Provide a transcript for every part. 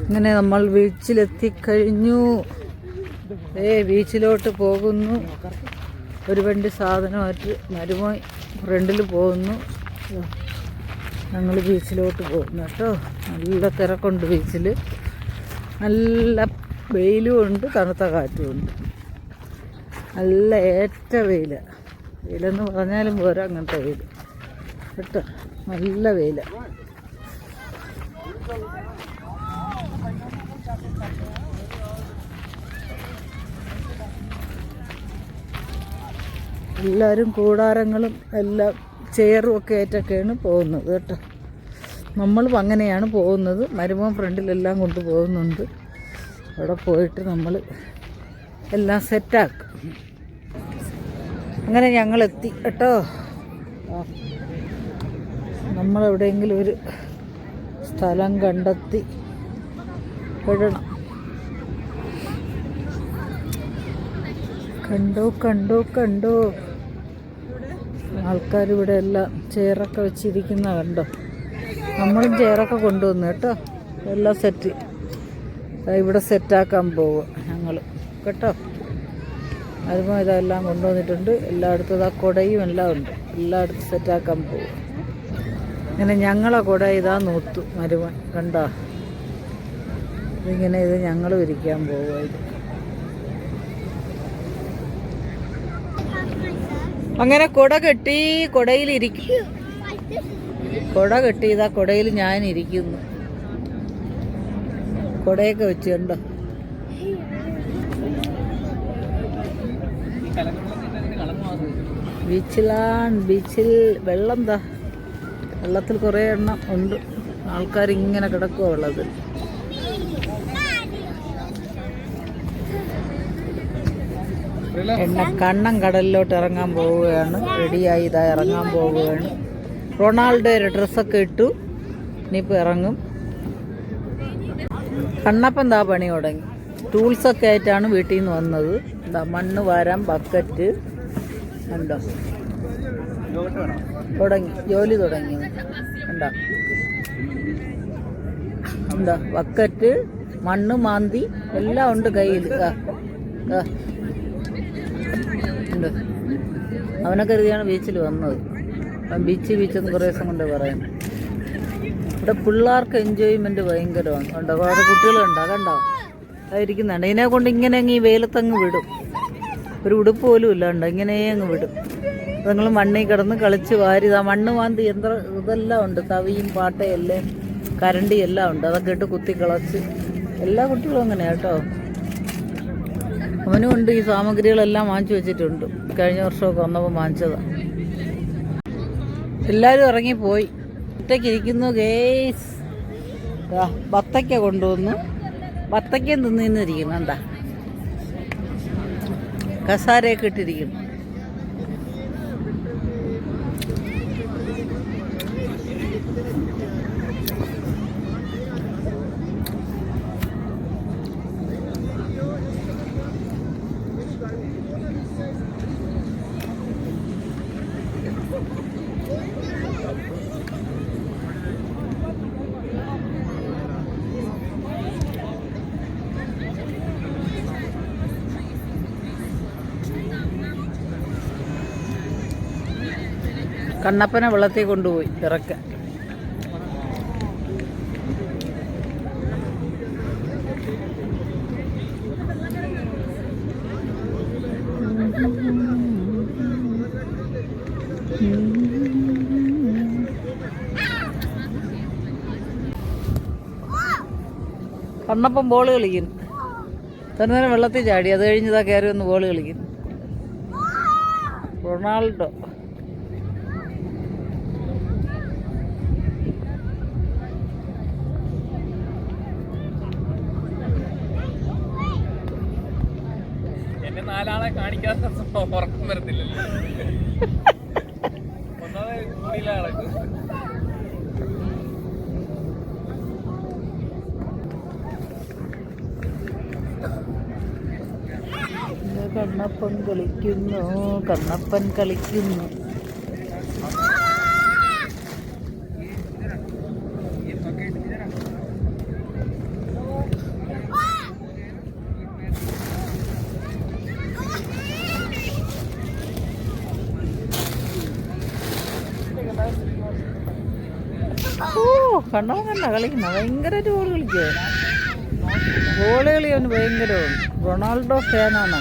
അങ്ങനെ നമ്മൾ ബീച്ചിലെത്തിക്കഴിഞ്ഞു. ബീച്ചിലോട്ട് പോകുന്നു. ഒരു വണ്ടി സാധനമായിട്ട് മരുമോൻ ഫ്രണ്ടിൽ പോകുന്നു. ഞങ്ങൾ ബീച്ചിലോട്ട് പോകുന്നു കേട്ടോ. നല്ല തിരക്കുണ്ട് ബീച്ചിൽ. നല്ല വെയിലും ഉണ്ട്, തണുത്ത കാറ്റും ഉണ്ട്. നല്ല ഏറ്റ വെയിലാണ്. വെയിലെന്ന് പറഞ്ഞാലും പോരാ, അങ്ങനത്തെ വെയിൽ കേട്ടോ. നല്ല വെയിലാണ്. എല്ലാവരും കൂടാരങ്ങളും എല്ലാം ചെയറും ഒക്കെ ആയിട്ടൊക്കെയാണ് പോകുന്നത് കേട്ടോ. നമ്മളും അങ്ങനെയാണ് പോകുന്നത്. മരുമോൻ ഫ്രണ്ടിലെല്ലാം കൊണ്ട് പോകുന്നുണ്ട്. അവിടെ പോയിട്ട് നമ്മൾ എല്ലാം സെറ്റാക്കും. അങ്ങനെ ഞങ്ങളെത്തി കേട്ടോ. നമ്മളെവിടെയെങ്കിലും ഒരു സ്ഥലം കണ്ടെത്തി വിടണം. കണ്ടോ ആൾക്കാർ ഇവിടെ എല്ലാം ചെയറൊക്കെ വെച്ചിരിക്കുന്ന കണ്ടോ. നമ്മളും ചെയറൊക്കെ കൊണ്ടുവന്നു കേട്ടോ. എല്ലാം സെറ്റ് ഇവിടെ സെറ്റാക്കാൻ പോവുക ഞങ്ങൾ കേട്ടോ. അതുമ്പോൾ ഇതെല്ലാം കൊണ്ടുവന്നിട്ടുണ്ട്. എല്ലായിടത്തും ആ കുടയും എല്ലാം ഉണ്ട്. എല്ലായിടത്തും സെറ്റാക്കാൻ പോവുക. ഇങ്ങനെ ഞങ്ങളെ കുട ഇതാ നൂത്തു മരുമൻ കണ്ടോ. ഇതിങ്ങനെ ഇത് ഞങ്ങൾ വിരിക്കാൻ പോവുക. ഇത് അങ്ങനെ കുട കെട്ടി കുടയിലിരിക്കും. കുട കെട്ടി ഇതാ കുടയിൽ ഞാനിരിക്കുന്നു. കുടയൊക്കെ വെച്ച് കണ്ടോ. ബീച്ചിൽ വെള്ളം എന്താ, വെള്ളത്തിൽ കുറേ എണ്ണം ഉണ്ട്. ആൾക്കാരിങ്ങനെ കിടക്കുക വെള്ളത്തിൽ. കണ്ണൻ കടലിലോട്ട് ഇറങ്ങാൻ പോവുകയാണ്. റെഡിയായി ഇതാ ഇറങ്ങാൻ പോവുകയാണ്. റൊണാൾഡോയുടെ ഡ്രസ്സൊക്കെ ഇട്ടു. ഇനിയിപ്പോൾ ഇറങ്ങും. കണ്ണപ്പൻ എന്താ പണി തുടങ്ങി. ടൂൾസൊക്കെ ആയിട്ടാണ് വീട്ടിൽ നിന്ന് വന്നത്. എന്താ മണ്ണ് വാരാൻ ബക്കറ്റ് ഉണ്ടോ. ജോലി തുടങ്ങി ഉണ്ടോ. എന്താ ബക്കറ്റ്, മണ്ണ് മാന്തി എല്ലാം ഉണ്ട് കയ്യിൽ. ഉണ്ട്. അവനെ കരുതിയാണ് ബീച്ചിൽ വന്നത്. ബീച്ചെന്ന് കുറേ ദിവസം കൊണ്ട് പറയാം. ഇവിടെ പിള്ളേർക്ക് എൻജോയ്മെൻറ്റ് ഭയങ്കരമാണ്. കണ്ടോ കുറേ കുട്ടികളുണ്ടോ. കണ്ടോ അതായിരിക്കുന്നുണ്ട്. ഇതിനെ കൊണ്ട് ഇങ്ങനെ അങ്ങ് ഈ വെയിലത്തങ്ങ് വിടും. ഒരു ഉടുപ്പ് പോലും ഇല്ല. ഉണ്ടോ ഇങ്ങനെ അങ്ങ് വിടും. നിങ്ങൾ മണ്ണിൽ കിടന്ന് കളിച്ച് വാരി. മണ്ണ് മാന്തി ഇതെല്ലാം ഉണ്ട്. തവിയും പാട്ടയും എല്ലാം കരണ്ടി എല്ലാം ഉണ്ട്. അതൊക്കെ ഇട്ട് കുത്തി കളച്ച് എല്ലാ കുട്ടികളും അങ്ങനെയാണ് കേട്ടോ. അവനും ഉണ്ട്. ഈ സാമഗ്രികളെല്ലാം വാങ്ങിച്ചു വെച്ചിട്ടുണ്ട്. കഴിഞ്ഞ വർഷമൊക്കെ വന്നപ്പോൾ വാങ്ങിച്ചതാണ്. എല്ലാവരും ഇറങ്ങിപ്പോയി. ഒറ്റയ്ക്കിരിക്കുന്നു ഗേസ്. ബത്തക്ക കൊണ്ടുവന്നു. ബത്തക്കയും തിന്നിരിക്കുന്നു. എന്താ കസാരയൊക്കെ ഇട്ടിരിക്കുന്നു. കണ്ണപ്പനെ വെള്ളത്തിൽ കൊണ്ടുപോയി ഇറക്കാൻ. കണ്ണപ്പൻ ബോൾ കളിക്കുന്നു. തന്നെ വെള്ളത്തിൽ ചാടി. അത് കഴിഞ്ഞതാ കയറി വന്ന് ബോൾ കളിക്കുന്നു. റൊണാൾഡോ നാലാളെ കാണിക്കാത്ത ഉറക്കം വരത്തില്ലല്ലോ. കണ്ണപ്പൻ കളിക്കുന്നു. കണ്ണപ്പൻ കളിക്കുന്നു. കണ്ണവൻ കണ്ട കളിക്കുന്ന ഭയങ്കരമായിട്ട് ബോൾ കളിക്കുക. ബോൾ കളി അവന് ഭയങ്കരമാണ്. റൊണാൾഡോ ഫാനാണ്.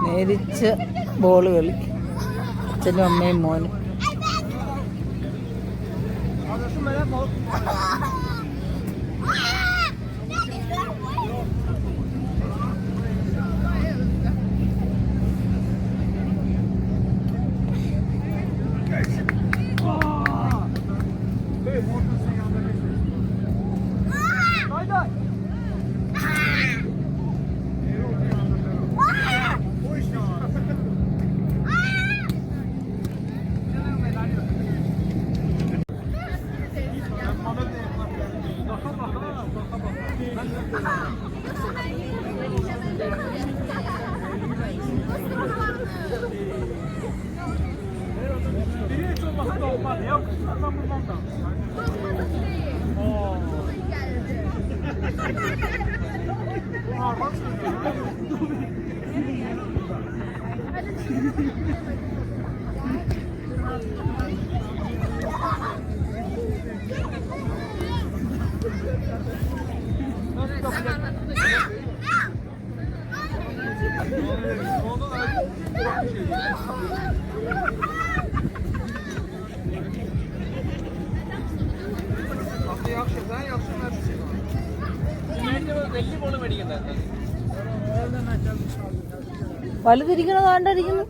നേരിച്ച ബോൾ കളി അച്ഛനും അമ്മയും മോനും. വലുതിരിക്കണോ താണ്ടിരിക്കുന്നു?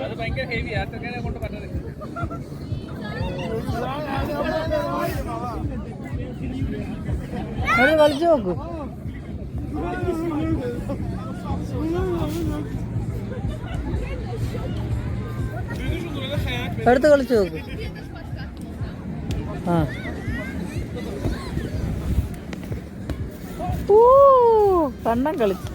അത് ഭയങ്കര ഹെവി ആട്ടക്കാരെ കൊണ്ട് പറ്റത്. കളിച്ചു നോക്കൂ. എടുത്ത് കളിച്ചു നോക്കൂ. ആ കണ്ണം കളിച്ചു.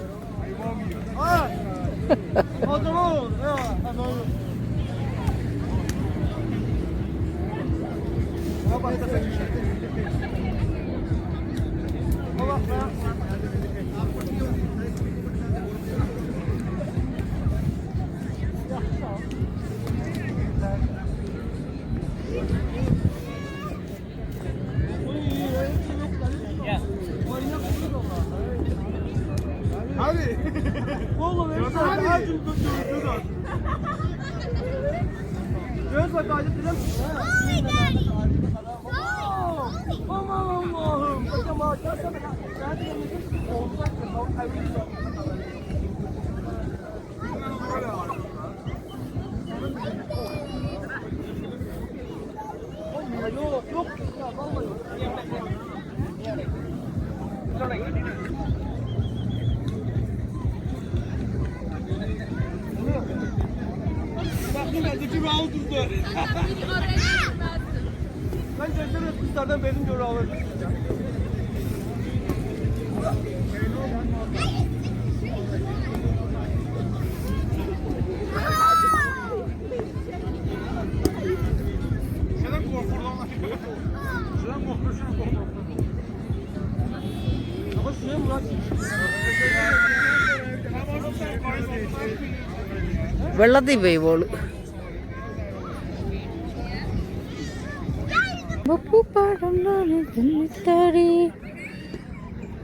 വെള്ളത്തിൽ പോയി ബോള്.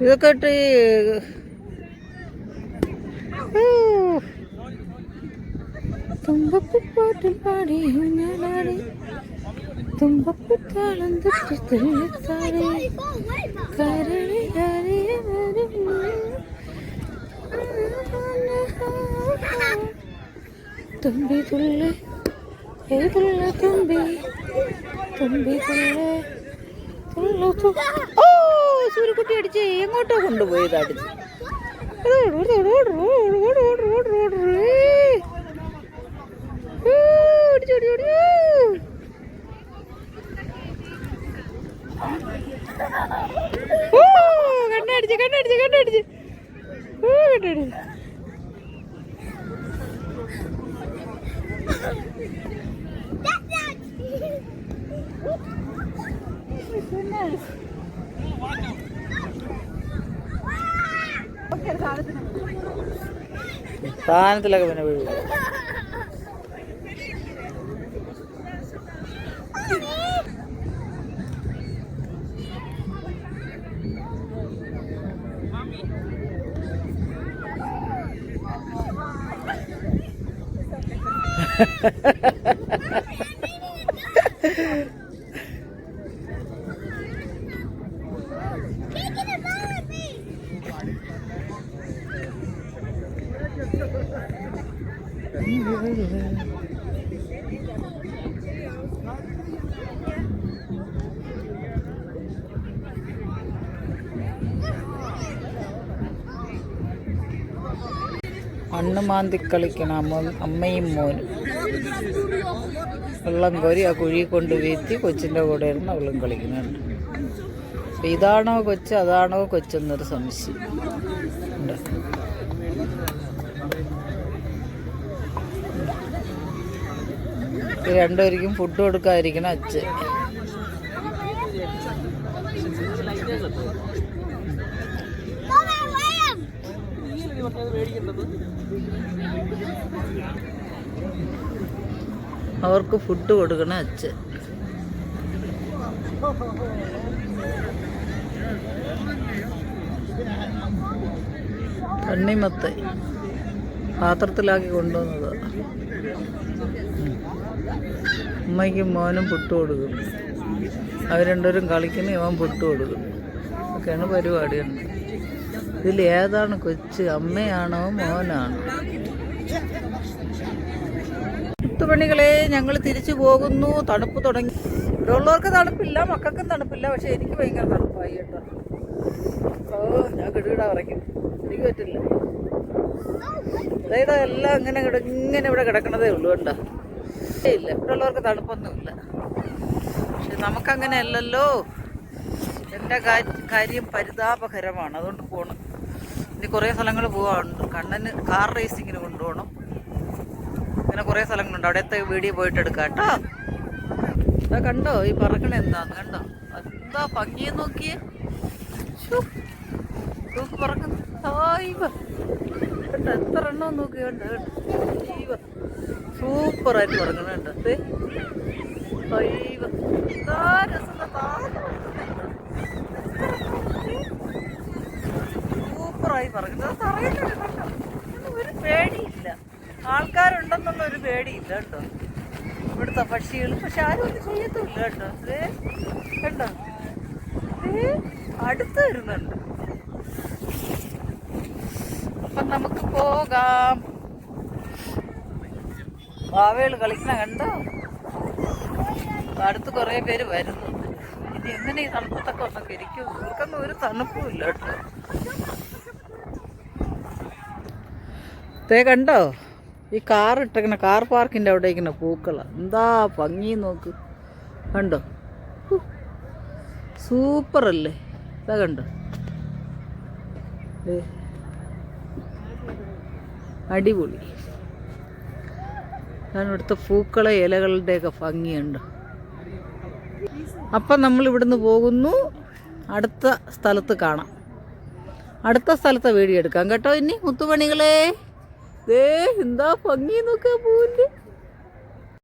ഇതൊക്കെ ഇട്ട് തുമ്പപ്പാട്ടും പാടി ഞാനാടി തുമ്പപ്പാളം തുമ്പി തുള്ളി തുള്ള തുമ്പി തുമ്പി തുള്ളി തുള്ള. ഓ സൂര്യക്കുട്ടി അടിച്ച് എങ്ങോട്ടോ കൊണ്ടുപോയത് അടിച്ച്. കണ്ണടിച്ച് കണ്ണടിച്ച് കണ്ണടിച്ച് കണ്ണടിച്ച്. പിന്നെ സാധനത്തിലൊക്കെ പിന്നെ വീഴും. മണ്ണ് മാന്തി കളിക്കണം അമ്മയും മോനും. വെള്ളം കോരി ആ കുഴി കൊണ്ട് വീഴ്ത്തി കൊച്ചിൻ്റെ കൂടെ ഇരുന്ന് അവളും കളിക്കുന്നുണ്ട്. അപ്പം ഇതാണോ കൊച്ച് അതാണോ കൊച്ചെന്നൊരു സംശയം ഉണ്ട്. രണ്ടുപേർക്കും ഫുഡ് കൊടുക്കാതിരിക്കണം അച്ഛൻ. അവർക്ക് ഫുഡ് കൊടുക്കണം അച്ഛൻ. തണ്ണിമത്ത പാത്രത്തിലാക്കി കൊണ്ടുവന്നത്. അമ്മയ്ക്കും മോനും പുട്ട് കൊടുക്കും. അവർ രണ്ടുപേരും കളിക്കുന്ന ഇവൻ പുട്ട് കൊടുക്കും. ഒക്കെയാണ് പരിപാടിയുണ്ട്. ഇതിൽ ഏതാണ് കൊച്ച്, അമ്മയാണോ മോനാണോ? പണികളെ ഞങ്ങൾ തിരിച്ചു പോകുന്നു. തണുപ്പ് തുടങ്ങി. ഇവിടെ ഉള്ളവർക്ക് തണുപ്പില്ല, മക്കൾക്കും തണുപ്പില്ല. പക്ഷെ എനിക്ക് ഭയങ്കര തണുപ്പായി കേട്ടോ. ഞാൻ കിടുകിടാ പറയ്ക്കും, എനിക്ക് പറ്റില്ല. അതായത് എല്ലാം ഇങ്ങനെ ഇവിടെ കിടക്കണതേ ഉള്ളൂ. കണ്ടോ? ഇല്ല, ഇവിടെ ഉള്ളവർക്ക് തണുപ്പൊന്നുമില്ല. പക്ഷെ നമുക്കങ്ങനെ അല്ലല്ലോ. എൻ്റെ കാര്യം പരിതാപകരമാണ്. അതുകൊണ്ട് പോകണം. ഇനി കുറേ സ്ഥലങ്ങൾ പോകാറുണ്ട്. കണ്ണന് കാർ റേസിങ്ങിന് കൊണ്ടുപോകണം. അങ്ങനെ കുറേ സ്ഥലങ്ങളുണ്ട്. അവിടുത്തെ വീഡിയോ പോയിട്ട് എടുക്കാം കേട്ടോ. അതാ കണ്ടോ ഈ പറക്കണ എന്താന്ന് കണ്ടോ? എന്താ ഭംഗിയെ നോക്കിയേ. പറക്കുന്നു കണ്ടോ? എത്ര എണ്ണം നോക്കി കണ്ടോ? കണ്ടോ? സൂപ്പറായിട്ട് പറക്കണുണ്ട്. സൂപ്പറായി പറക്കുന്നത്. തറയിട്ടുണ്ട് കണ്ടോ? ഒരു പേടിയില്ല. ആൾക്കാരുണ്ടെന്നുള്ള ഒരു പേടിയില്ല കേട്ടോ ഇവിടുത്തെ പക്ഷികൾ. പക്ഷെ ആരും ഒന്നും ചെയ്യത്തുമില്ല കേട്ടോ. കണ്ടോ? അടുത്ത് വരുന്നുണ്ട്. അപ്പം നമുക്ക് പോകാം. വാവകൾ കളിക്കണ കണ്ടോ? അടുത്ത് കുറേ പേര് വരുന്നുണ്ട്. ഇനി എങ്ങനെ ഈ തണുപ്പത്തൊക്കെ ഒന്നൊക്കെ ഇരിക്കും? ഇവർക്കൊന്നും ഒരു തണുപ്പും ഇല്ല കേട്ടോ. കണ്ടോ ഈ കാർ ഇട്ടേക്കണ കാർ പാർക്കിൻ്റെ അവിടെ ഇരിക്കുന്ന പൂക്കളാണ്. എന്താ ഭംഗി നോക്ക്. കണ്ടോ? സൂപ്പറല്ലേ? ഇതാ കണ്ടോ? അടിപൊളി. ഞാൻ ഇവിടുത്തെ പൂക്കളെ ഇലകളുടെയൊക്കെ ഭംഗിയുണ്ട്. അപ്പം നമ്മൾ ഇവിടുന്ന് പോകുന്നു. അടുത്ത സ്ഥലത്ത് കാണാം. അടുത്ത സ്ഥലത്തെ വീഡിയോ എടുക്കാം കേട്ടോ. ഇനി മുത്തുമണികളെ എന്താ ഭംഗി നോക്കുക പൂവിൻ്റെ.